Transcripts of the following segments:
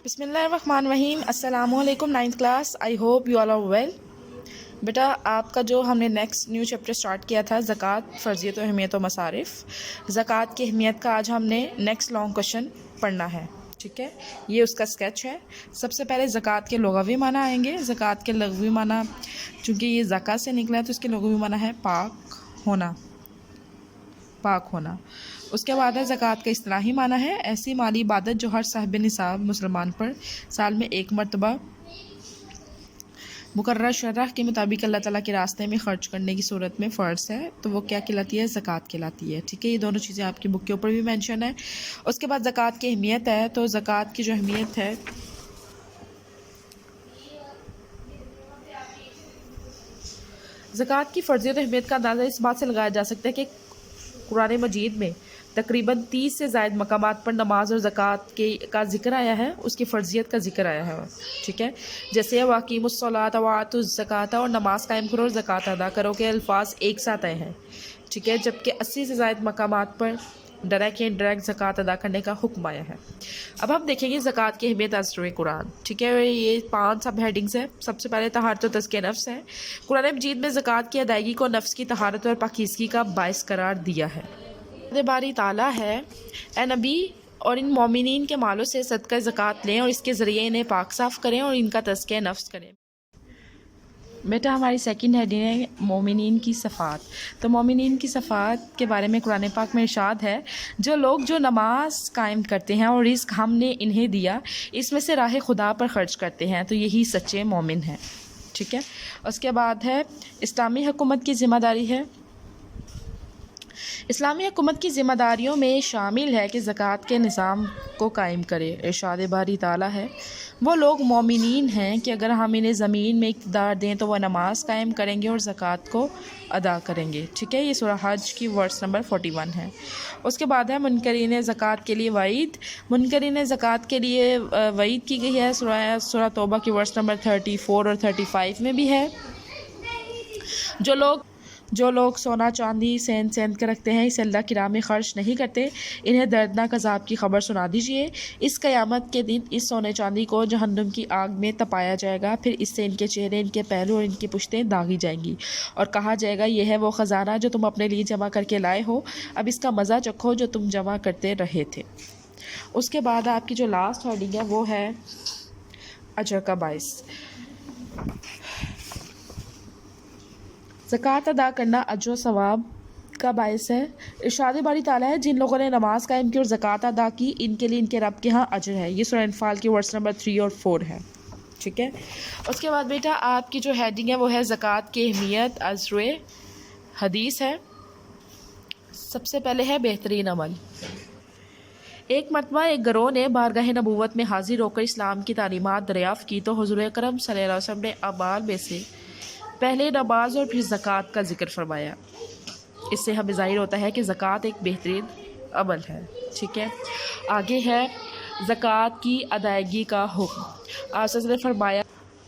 بسم اللہ الرحمن الرحیم. السلام علیکم 9th class. I hope you all are well. بیٹا آپ کا جو ہم نے نیکسٹ نیو چیپٹر سٹارٹ کیا تھا زکوٰۃ، فرضیت و اہمیت و مصارف. زکوٰۃ کی اہمیت کا آج ہم نے نیکسٹ لانگ کوشچن پڑھنا ہے. ٹھیک ہے، یہ اس کا اسکیچ ہے. سب سے پہلے زکوٰۃ کے لغوی معنی آئیں گے. زکوٰۃ کے لغوی معنی چونکہ یہ زکوٰۃ سے نکلا ہے تو اس کے لغوی معنی ہے پاک ہونا، پاک ہونا. اس کے بعد ہے زکوٰۃ کا اصطلاحی معنی ہے ایسی مالی عبادت جو ہر صاحب نصاب مسلمان پر سال میں ایک مرتبہ مقررہ شرح کے مطابق اللہ تعالیٰ کے راستے میں خرچ کرنے کی صورت میں فرض ہے، تو وہ کیا کہلاتی ہے؟ زکوٰۃ کہلاتی ہے. ٹھیک ہے، یہ دونوں چیزیں آپ کی بک کے اوپر بھی مینشن ہے. اس کے بعد زکوٰۃ کی اہمیت ہے، تو زکوٰۃ کی جو اہمیت ہے زکوٰۃ کی فرضیت و اہمیت کا اندازہ اس بات سے لگایا جا سکتا ہے کہ قرآن مجید میں تقریباً 30 سے زائد مقامات پر نماز اور زکوٰۃ کا ذکر آیا ہے، اس کی فرضیت کا ذکر آیا ہے. ٹھیک ہے، جیسے واقیم الصلاۃ وآتوا الزکوٰۃ اور نماز قائم کرو اور زکوٰۃ ادا کرو کے الفاظ ایک ساتھ آئے ہیں. ٹھیک ہے، جبکہ 80 سے زائد مقامات پر ڈائریکٹ یا انڈائریکٹ زکوٰۃ ادا کرنے کا حکم آیا ہے. اب ہم دیکھیں گے زکوٰۃ کی اہمیت از روئے قرآن. ٹھیک ہے، یہ 5 سب ہیڈنگز ہیں. سب سے پہلے طہارت و تزکیہ نفس ہے. قرآن مجید میں زکوٰۃ کی ادائیگی کو نفس کی طہارت اور پاکیزگی کا باعث قرار دیا ہے. باری تعالیٰ ہے اے نبی اور ان مومنین کے مالوں سے صدقہ زکوٰۃ لیں اور اس کے ذریعے انہیں پاک صاف کریں اور ان کا تزکیہ نفس کریں. بیٹا ہماری سیکنڈ ہیڈنگ ہے مومنین کی صفات. تو مومنین کی صفات کے بارے میں قرآن پاک میں ارشاد ہے جو لوگ جو نماز قائم کرتے ہیں اور رزق ہم نے انہیں دیا اس میں سے راہ خدا پر خرچ کرتے ہیں تو یہی سچے مومن ہیں. ٹھیک ہے، اس کے بعد ہے اسلامی حکومت کی ذمہ داری ہے. اسلامی حکومت کی ذمہ داریوں میں شامل ہے کہ زکوٰۃ کے نظام کو قائم کرے. ارشاد باری تعالیٰ ہے وہ لوگ مومنین ہیں کہ اگر ہم انہیں زمین میں اقتدار دیں تو وہ نماز قائم کریں گے اور زکوٰۃ کو ادا کریں گے. ٹھیک ہے، یہ سورہ حج کی ورس نمبر 41 ہے. اس کے بعد ہے منکرین زکوٰۃ کے لیے وعید. منکرین زکوٰۃ کے لیے وعید کی گئی ہے سورہ توبہ کی ورس نمبر 34 اور 35 میں بھی ہے. جو لوگ سونا چاندی سین کے رکھتے ہیں اسے اللہ کی راہ میں خرچ نہیں کرتے انہیں دردناک عذاب کی خبر سنا دیجیے. اس قیامت کے دن اس سونے چاندی کو جہنم کی آگ میں تپایا جائے گا، پھر اس سے ان کے چہرے، ان کے پہلو اور ان کی پشتیں داغی جائیں گی اور کہا جائے گا یہ ہے وہ خزانہ جو تم اپنے لیے جمع کر کے لائے ہو، اب اس کا مزہ چکھو جو تم جمع کرتے رہے تھے. اس کے بعد آپ کی جو لاسٹ ہیڈنگ ہے وہ ہے اجر کا باعث. زکوٰۃ ادا کرنا اجر و ثواب کا باعث ہے. ارشاد باری تعالیٰ ہے جن لوگوں نے نماز قائم کی اور زکوٰۃ ادا کی ان کے لیے ان کے رب کے ہاں اجر ہے. یہ سورہ انفال کی ورس نمبر 3 اور 4 ہے. ٹھیک ہے، اس کے بعد بیٹا آپ کی جو ہیڈنگ ہے وہ ہے زکوٰۃ کی اہمیت از روئے حدیث ہے. سب سے پہلے ہے بہترین عمل. ایک مرتبہ ایک گروہ نے بارگاہ نبوت میں حاضر ہو کر اسلام کی تعلیمات دریافت کی تو حضور اکرم صلی اللہ علیہ وسلم نے اعمال میں سے پہلے نماز اور پھر زکوٰۃ کا ذکر فرمایا. اس سے ہمیں ظاہر ہوتا ہے کہ زکوٰۃ ایک بہترین عمل ہے. ٹھیک ہے، آگے ہے زکوٰۃ کی ادائیگی کا حکم. آپ نے فرمایا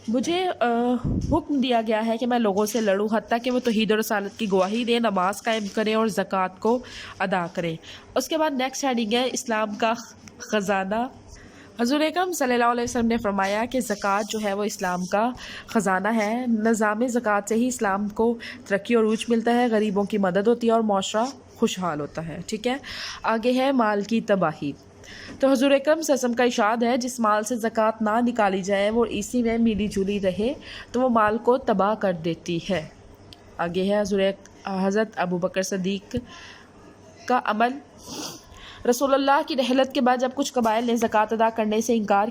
مجھے حکم دیا گیا ہے کہ میں لوگوں سے لڑوں حتیٰ کہ وہ توحید و رسالت کی گواہی دیں، نماز قائم کریں اور زکوٰۃ کو ادا کریں. اس کے بعد نیکسٹ ہیڈنگ ہے اسلام کا خزانہ. حضور اکرم صلی اللہ علیہ وسلم نے فرمایا کہ زکوٰۃ جو ہے وہ اسلام کا خزانہ ہے. نظام زکوٰۃ سے ہی اسلام کو ترقی و عروج ملتا ہے، غریبوں کی مدد ہوتی ہے اور معاشرہ خوشحال ہوتا ہے. ٹھیک ہے، آگے ہے مال کی تباہی. تو حضور اکرم صلی اللہ علیہ وسلم کا ارشاد ہے جس مال سے زکوٰۃ نہ نکالی جائے وہ اسی میں ملی جلی رہے تو وہ مال کو تباہ کر دیتی ہے. آگے ہے حضرت ابوبکر صدیق کا عمل. رسول اللہ کی رحلت کے بعد جب کچھ قبائل نے زکوٰۃ ادا کرنے سے انکار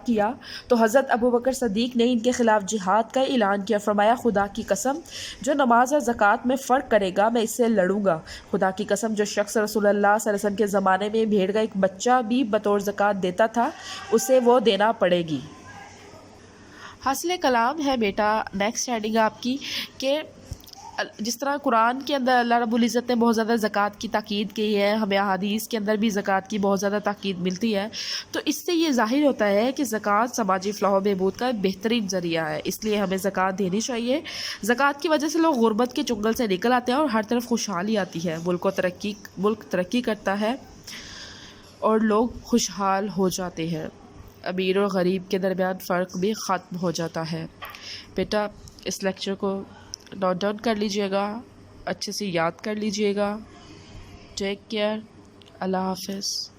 کیا تو حضرت ابوبکر صدیق نے ان کے خلاف جہاد کا اعلان کیا. فرمایا خدا کی قسم جو نماز اور زکوٰۃ میں فرق کرے گا میں اس سے لڑوں گا. خدا کی قسم جو شخص رسول اللہ صلی اللہ علیہ وسلم کے زمانے میں بھیڑ کا ایک بچہ بھی بطور زکوٰۃ دیتا تھا اسے وہ دینا پڑے گی. حاصل کلام ہے بیٹا نیکسٹ ہیڈنگ آپ کی کہ جس طرح قرآن کے اندر اللہ رب العزت نے بہت زیادہ زکوٰۃ کی تاکید کی ہے، ہمیں احادیث کے اندر بھی زکوٰۃ کی بہت زیادہ تاکید ملتی ہے، تو اس سے یہ ظاہر ہوتا ہے کہ زکوٰۃ سماجی فلاح و بہبود کا بہترین ذریعہ ہے. اس لیے ہمیں زکوٰۃ دینی چاہیے. زکوٰۃ کی وجہ سے لوگ غربت کے چنگل سے نکل آتے ہیں اور ہر طرف خوشحالی آتی ہے، ملک ترقی کرتا ہے. اور لوگ خوشحال ہو جاتے ہیں. امیر اور غریب کے درمیان فرق بھی ختم ہو جاتا ہے. بیٹا اس لیکچر کو نوٹ ڈاؤن کر لیجئے گا، اچھے سے یاد کر لیجئے گا. Take care. اللہ حافظ.